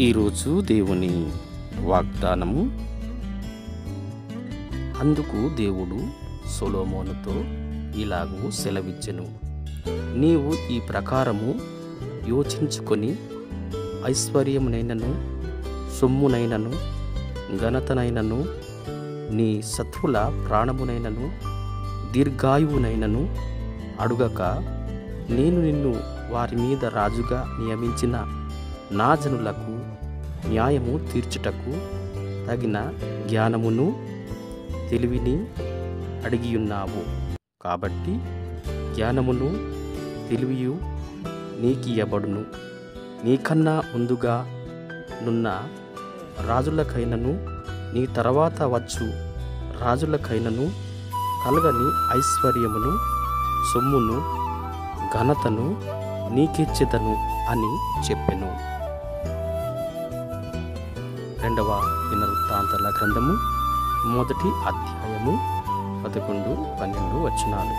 ఈరోజు దేవుని వాగ్దానము. అందుకు దేవుడు సొలొమోనుతో ఇలాగూ సెలవిచ్చెను, నీవు ఈ ప్రకారము యోచించుకొని ఐశ్వర్యమునైనను, సొమ్మునైనను, ఘనతనైనను, నీ శత్రుల ప్రాణమునైనను, దీర్ఘాయువునైనను అడుగక, నేను నిన్ను వారి మీద రాజుగా నియమించిన నా జనులకు న్యాయము తీర్చుటకు తగిన జ్ఞానమును తెలివిని అడిగియున్నావు. కాబట్టి జ్ఞానమును తెలివియు నీకియ్యబడును. నీకన్నా ముందుగా నున్న రాజులకైనను, నీ తర్వాత వచ్చు రాజులకైనను కలగని ఐశ్వర్యమును, సొమ్మును, ఘనతను నీకిచ్చెదను అని చెప్పెను. 2వ దినవృత్తాంతాల గ్రంథము 1వ అధ్యాయము 11-12 వచనాలు.